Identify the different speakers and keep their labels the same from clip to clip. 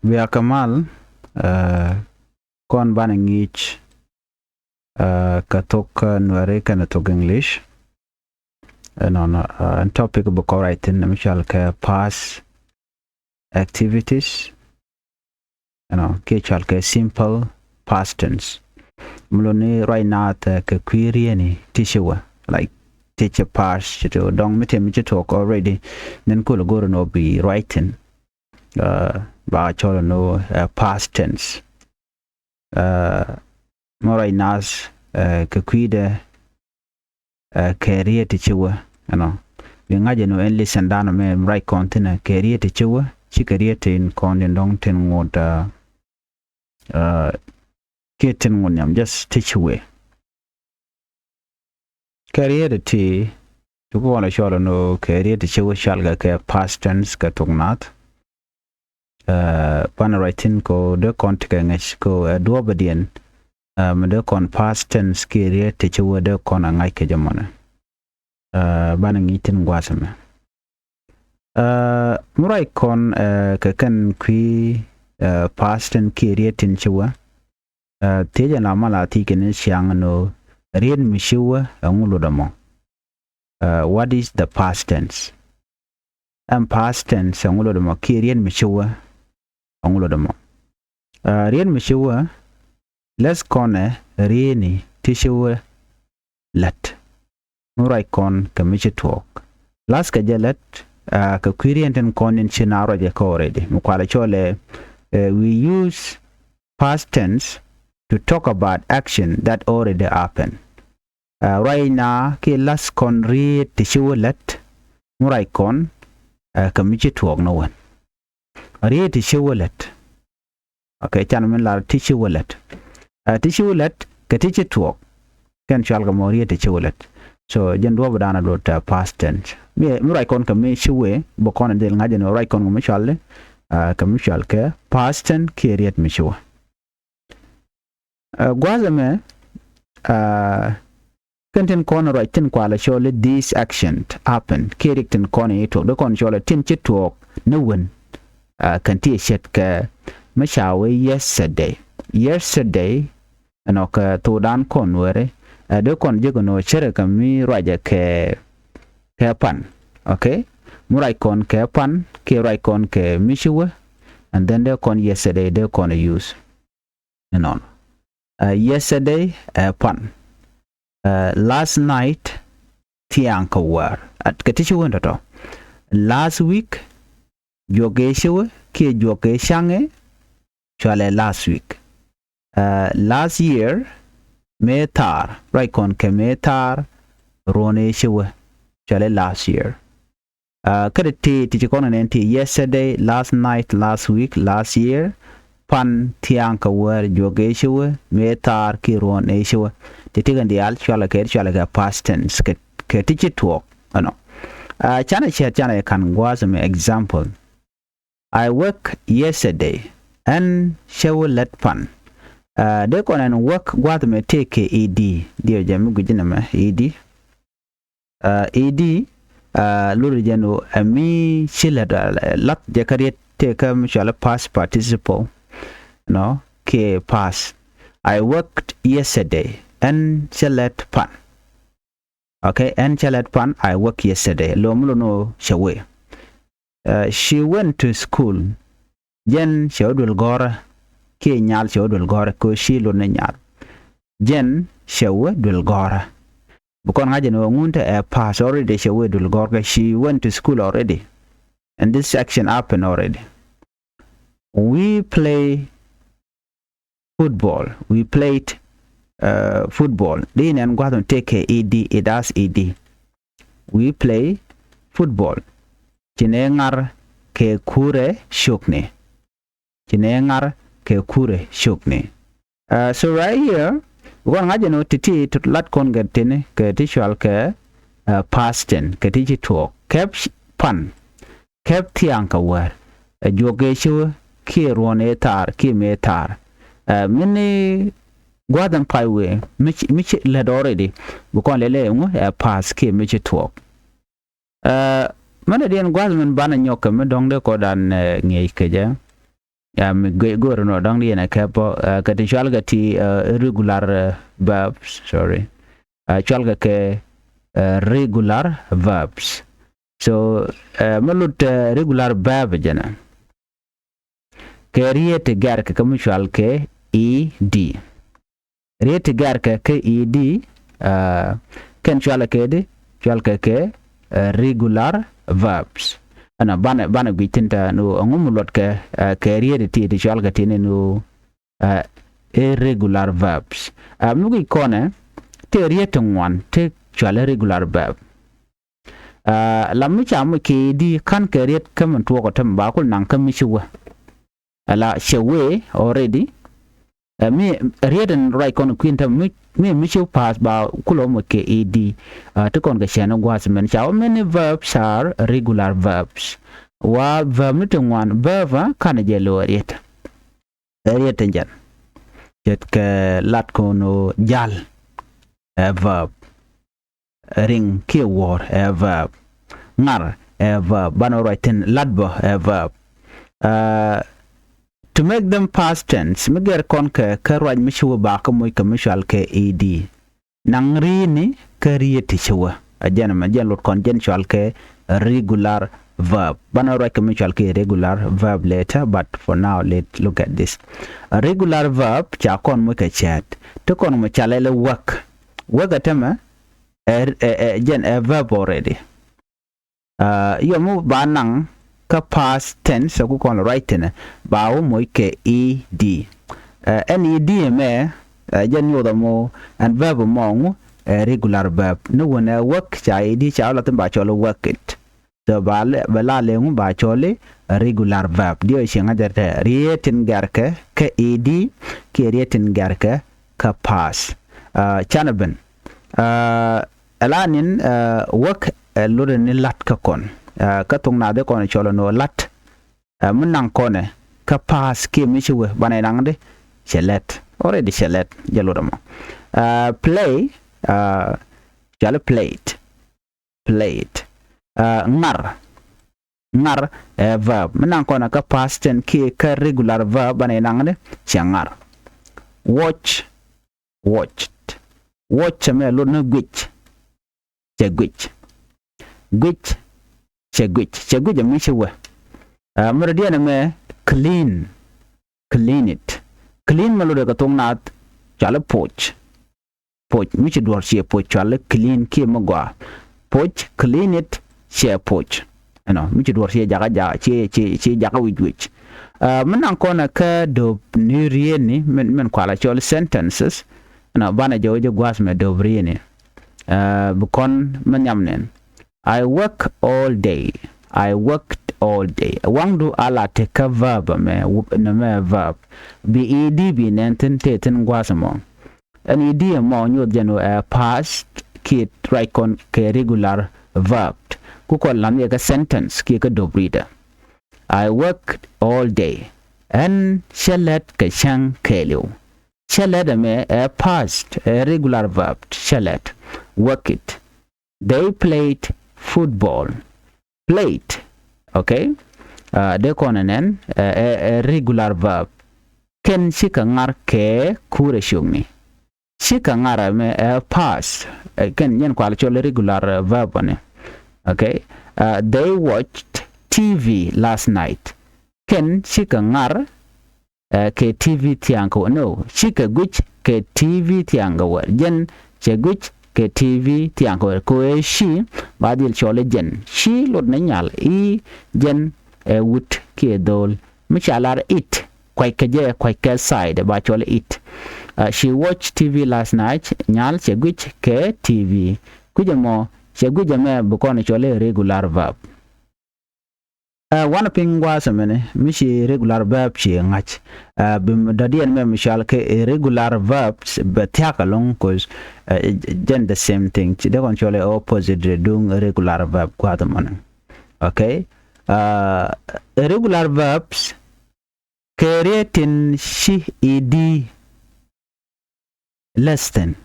Speaker 1: Via Kamal kon bana ngich katok nuare kana tok English no topic bu ko writing na mishal ka past activities ke chal ka simple past tense muloni right now ta ka query ni tishiwa like teacher past to dong mete mi talk already then ko go no be writing ba cholo no past tense morai nas ka kwide career tichiwa ngaje no en listen down me right content career tichiwa chi career tin content dong tin ngod kitten ngonyam just tichiwe career ti to go on a cholo no career tichiwa shalga ka past tense ka tugnat pan writing ko de content ko do badien de kon past tense career tichiwa de kon ngai ke jamana bana ngitin gwasame murai kon ka kan kwi past tense career tin chiwa teja na mala tikene siang no rien mishiwa ngulo damo what is the past tense past tense ngulo damo career mishiwa ngulo damo rien mishiwa let's kone rieni tishiwa lat murai kon kamichi talk last ka jalat ka querienten konin chinaro je ko already mukwala chole we use past tense to talk about action that already happened right now ke last kon ri tishiwa lat murai kon kamichi talk no one ri tishiwa lat okay chan men la tishiwa lat tishiwulet ka tichi talk kan chalga moriya tishiwulet so jendo badana dot past tense mi right kon ka mi shiwe bo kon del ngaje no right kon mi challe ka mi chal ka past tense keriet mi shiwa gwazame kanten kon right tin kwala chole this action happen kerikten kon ito do kon chole tin chi talk no one kan ti shet ka mi shawe yesterday ka to dan kon were de kon jego no chere ka mi raja ke pan okay murai kon ke pan ke rai kon ke mishiwa and then de kon yesterday de kon use yesterday pan last night tianka war at katichi wonda to last week joge shiwa ke joge shange chale last week last year metar right kon ke metar rone shiwa chale last year kada ti kon nenti yesterday last night last week last year pan tianka war joge shiwa metar ki rone shiwa titiga ndial chala ke past tense ke tichi talk chana kan gwaza me example I work yesterday and shiwa let pan de kon an work gwat me take ed dio jami gujina me ed lori jano ami chila lat de kariet take shala past participle ke pass I worked yesterday and chalet pan okay and chalet pan I work yesterday lomulo no shawe she went to school jen shawdul gora ke nyal shawdul gora ko shilo na nyal jen shawdul gora bukon ngaje no ngunta pass already shawdul gora she went to school already and this action happened already we play football we played football then and go to take ed it as ed we play football chinengar ke kure shukne chinengar ke kure shukne so right here gon ngaje no titi to lat kon gatene ke tishal ke past tense ke titi talk kep pan kep tianka war joge shu ke rone tar ke metar mini gwadan paiwe michi led already bukon lele ngo pass ke michi talk mana dien gwadan bana nyoka me dongde ko dan ngey keja mi go no dong di na ka po ka ti chwal ga ti regular verbs sorry chwal ga ke regular verbs so malut regular verb jana ke riete gar ka kam chwal ke ed riete gar ka ke ed ken chwal ke regular verbs ana bana bitinta no ngumulot ke riete ti chwal ga tine no irregular verbs mugi kone te riete ngwan te chwal regular verb lammi chamu ke di kan ke riet kam to ko tam ba kul nan kam shiwa ala shewe already me rieden right kon kwinta me shiw pass ba kulo mo ke ed to kon ga shana gwas men chaw many verbs are regular verbs wa verb ni tungwan verb kan je lo riet njan jet ke lat kono jal verb ring ke war verb ngar verb bano written ladba verb to make them past tense miger kon ke karwaj mishuwa ba ka moy ka mishal ke ed nangri ni kariyeti shuwa ajan ma jan lot kon jen shal ke regular verb bano write ka mishal ke regular verb later but for now let's look at this a regular verb cha kon mo ka chat to kon mo chalele work atama jen a verb already yo mo banang ka past tense ko kon right ne bawo mo ke ed ed me jen yo da mo and verb mo regular verb no wona work cha ed cha la tan ba cholo work it so bala le ngu ba chole regular verb dio shinga der rietin garke ka ed ke rietin garke ka pass chanaben alanin work loden ni lat ka kon ka tung na de kon cholo no lat mun nan kone ka pass ke michiwe banay nangde chelet already chelet jalodamo play jalo played ngar verb mun nan kone ka past tense ke ka regular verb banay nangde changar watch me lo no gwich chegwich mishiwe muradiana me clean malo de katong nat chala poch michi dwar che poch chala clean ki magwa poch clean it che poch michi dwar che jaga che jaga wich manan kona ka do nurieni men kwala chol sentences bana jojo gwas me do vrieni bukon manyamnen I worked all day wangdu ala te ka verb me verb bi ed bi nenten teten gwasamo an ed mo nyo jeno past kit right kon ke regular verb ku ko lam ye ka sentence ki ka do breeder I worked all day and shalet ka chang kelu shalet me past regular verb shalet work it they played football okay de konanen regular verb ken shika ngar ke kure shungni shika ngara me past ken yen kwala chole regular verb ne okay they watched TV last night ken shika ngar ke TV tiango no shika guch ke TV tiango jen che guch ke TV tiango ko shi badil chole jen shi lod na nyal I jen wut ke dol michalar it kwai ke side ba chole it she watched TV last night nyal che guch ke TV kujamo che gujame bukone chole regular verb one pingwa samene mishi regular verb chi ngach bim dadian me mishal ke irregular verbs batiaka long cause then the same thing they control opposite doing regular verb kwadaman okay irregular verbs creating shi ed less than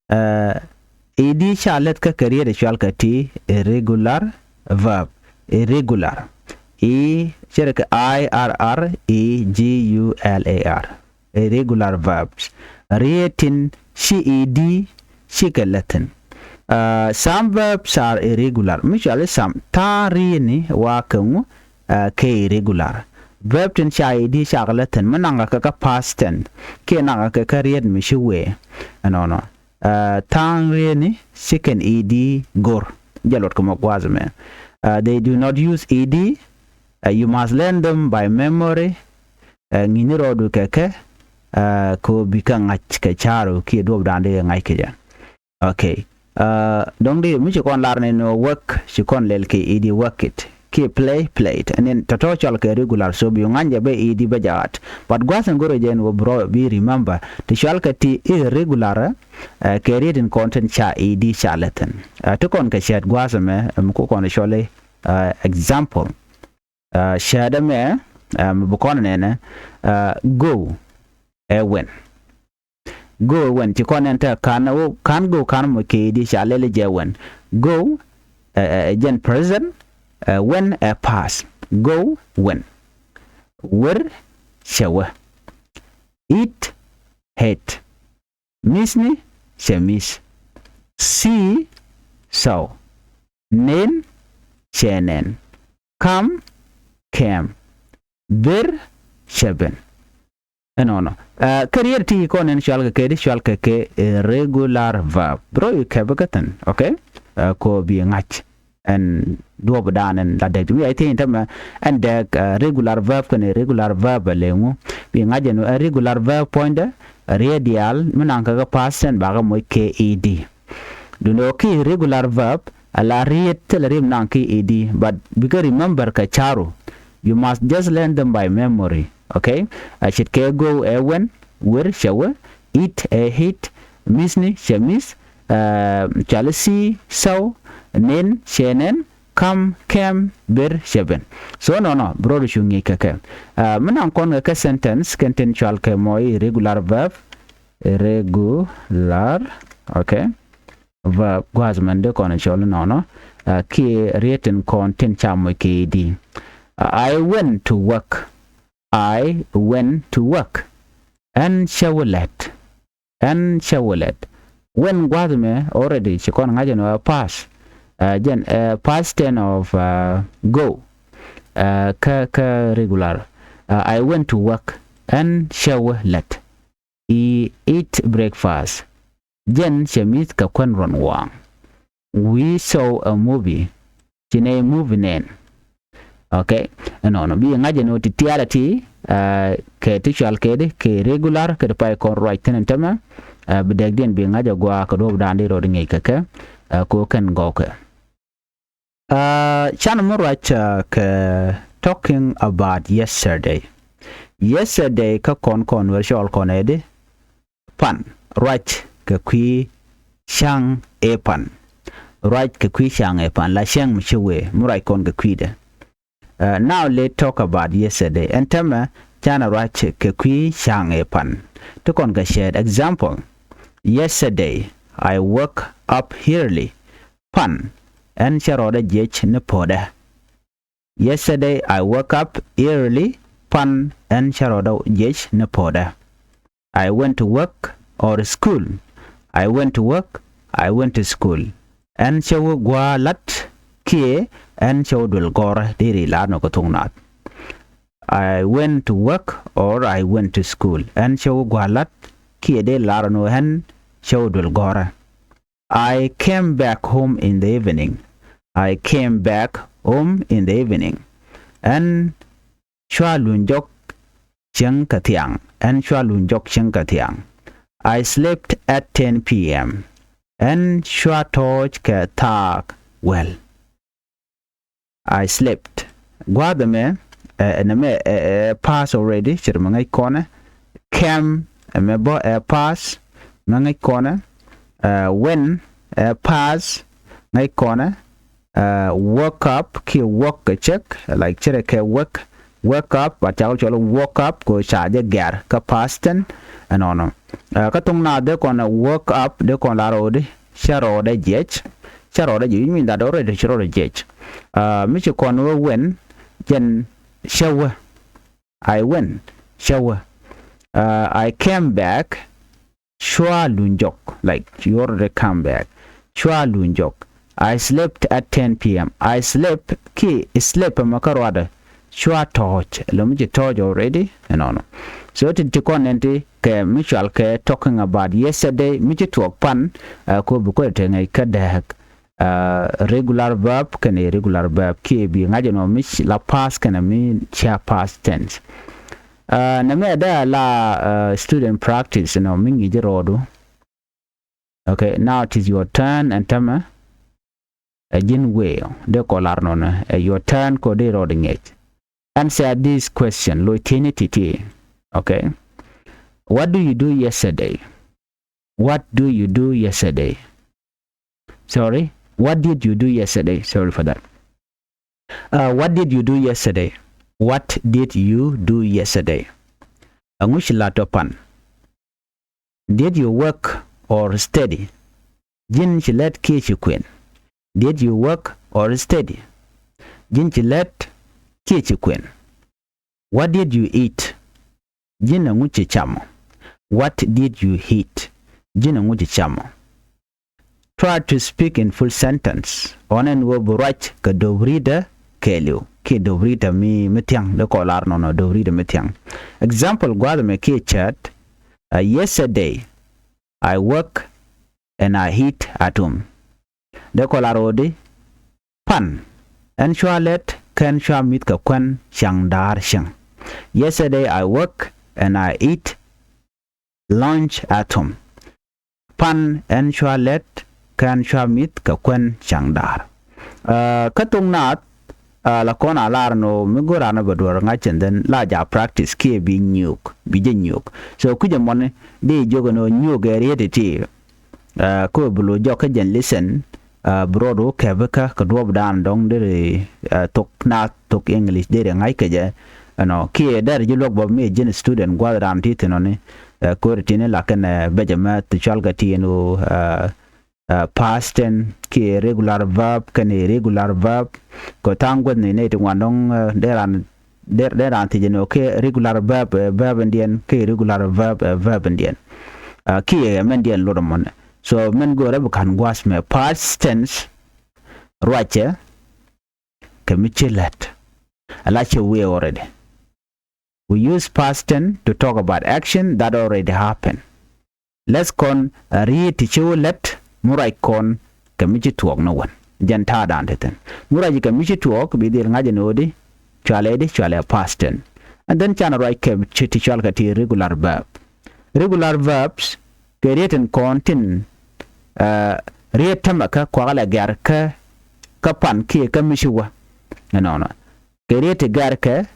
Speaker 1: ed shalet ka career shal ka ti irregular verb irregular irregular irregular verbs retin shed shikalatin. Some verbs are irregular. Usually some tarini wakungu ke irregular. Verb tin shed shagalatin mananga ka past tense ke nanga ka kariyad mishiwe no tangrini shiken ed gor jalot kuma kwazme. They do not use ed. You must learn them by memory. Nginiro du keke ko bikang ke charo ki do dande ngai keja. Okay. Dong di mi kon larne no work shi kon lel ke ed work it. Ki play it and then total ke regular so bi nganje be ed bajat. But gwasan goro jen wo bro be remember to shal ke ti irregular ke reading content cha ed charlatan. To kon ke shat gwasame ko kon shole example. Shada me bukon nene go when chikon enter can go can mo ke di shalele je when go gen present when pass go when where shower eat hate miss me shemis see so nen chenen come came bir sheben no career ti kon en shalka ke regular verb bro you kabagatan okay ko bi ngach and do badan and la de mi I think tam and the regular verb kan regular verb lengu bi ngaje no regular verb point radial mananga ga past tense ba ga mo ke ed do no ki regular verb ala read tel rim nan ki ed but because remember ka charo you must just learn them by memory. Okay? I should go when, where, shower, eat, hit, miss ni, shemis, chalice, so, nen, shenen, come, came, bir, sheben. So no, bro shungi kake. Manang kon ka sentence contain chal ke moi regular verb, regular, okay? Verb gwazmande kon chal no, ki written content chamo ke di. I went to work. And showelet. When guadme already chikon ngaje no pass. Past tense of go. Ka regular. I went to work and showelet. He ate breakfast. Jen shamit ka kwan ron wang. We saw a movie. Chine movie nen. Okay, no bi ngaje no tialati ke tishal kede ke regular ke pay kon right ten tama bedeg den bi ngaje gwa ko do dande ro ngi keke ko ken goke chan mo right ke talking about yesterday ka kon virtual kon ede pan right ke kwi shang e pan right ke kwi shang e pan la shang mchiwe mo right kon ke kwide. Now let's talk about yesterday. And tema chana right ke kwi shang epan. To kon ga shared example. Yesterday I woke up early. Pan and sharoda jech ne poda. Yesterday I woke up early. Pan and sharoda jech ne poda. I went to work or school. I went to work. I went to school. And shawu gwa lat kie and showdul gore diri la no kotungnat. I went to work or I went to school and show gwalat kie de la no hen showdul gore. I came back home in the evening. I came back home in the evening. And shwa lunjok cheng katiang and shwa lunjok cheng katiang. I slept at 10 p.m. and shwa toj ka tak well. I slept. Guadame pass already. Chirmangai corner. Came bo pass. Mangai corner. When pass. Ngai corner. Woke up. Ki woke a check. Like chirake woke up. But I also woke up. Ko charge gar. Ka past ten. And on. Katung na de kona woke up. De kona road. Sharo de jet. Charo you mean that already charo jet. Michi kon when jen shower. I went shower. I came back. Shua lunjok, like you already come back. Shua lunjok. I slept at 10 p.m. I slept ki sleep makarwada. Shua torch. Lumji torch already. No. So to konenti ke mutual ke talking about yesterday. Michi talk pan ko buko tenga ikadak regular verb kene irregular verb ki bi ngajeno mich la past kene mi cha past tense. Na me da la student practice no mingi jerodo. Okay, now it is your turn and tama a jin way de kolar no your turn ko de roding it. Answer this question loitinity. Okay, what do you do yesterday? What do you do yesterday? Sorry, what did you do yesterday? Sorry for that. What did you do yesterday? What did you do yesterday? Angush latopan. Did you work or study? Jin chilet kichukwen. Did you work or study? Jin chilet kichukwen. What did you eat? Jin anguchi chamo. What did you eat? Jin anguchi chamo. Try to speak in full sentence. Onen wo burach ka dobrida kelio. Ki dobrida mi metiang de kolar no dobrida metiang. Example gwada me ki chat. Yesterday I work and I eat at home. De kolar odi pan. En shwalet ken shwa mit ka kwen shang dar shang. Yesterday I work and I eat lunch at home. Pan en shwalet kan shwa mit ka kwen shang dar. Katung nat la kona lar no migora na badwar ngachen den la ja practice ke bi nyuk bi je nyuk. So kuja mon de jogo no nyuk area ti ko bulo joka jen listen brodo kebeka ka dob dan dong de tok na tok English de ngai ke je no ki dar ji log bo me jen student gwa ran ti no ne ko retine la kan bejama to chalga ti no past tense ki regular verb kan irregular verb ko tangwa ne to wandong deran ti jeno ke regular verb indian ke irregular verb indian ki mendian loromon. So men go rab kan gwas me past tense roache kemichelat alache we already. We use past tense to talk about action that already happened. Let's con re-tichulet murai kon kemichi tuok no one. Janta danteten. Murai kemichi tuok bidir ngajenodi chwale past tense. And then chana right kemichi tichal kati regular verb. Regular verbs create and contain retamaka kwala garka kapan ki kamishiwa. No. Create garka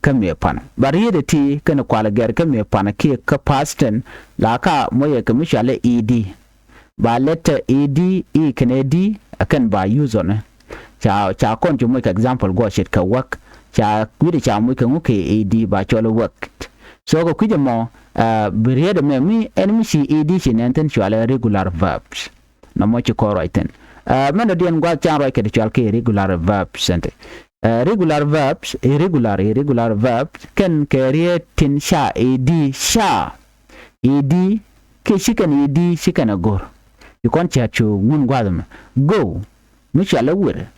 Speaker 1: kame pan bari da ti kana kwala gar kame pan ki ka past tense la ka moye kamishale ed ba letter ed e kana d akan ba use on cha kon ju mo example go shit ka work cha kwiri cha mo kan ke ed ba chola work. So go kwije mo bari da me enemy si ed shi nenten chola regular verbs na mo chi ko right men do en gwa cha right ke chola ke regular verbs sente. Regular verbs, irregular verbs can carry tin sha ed sha ed ke shikan ed shikan agor. You can't chat you mun gwadam go mishala wir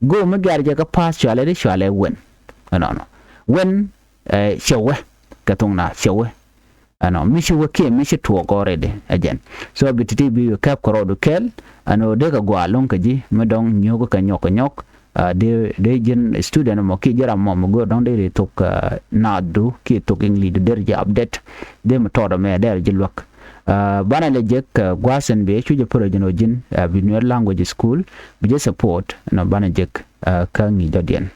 Speaker 1: go magarja ka pass shale when no when shawe katungna shawe ano mishiwe ke mishi to already again. So bititi bi kap korodo kel ano de ka gwa lon kaji medong nyogo ka nyok de jen student mo ki jara mo go don de tok nadu ki tok English der ja update de mo todo me der jilwak bana le jek gwasen be chuje projeno jin bi language school bi support no bana jek ka ngi dodien.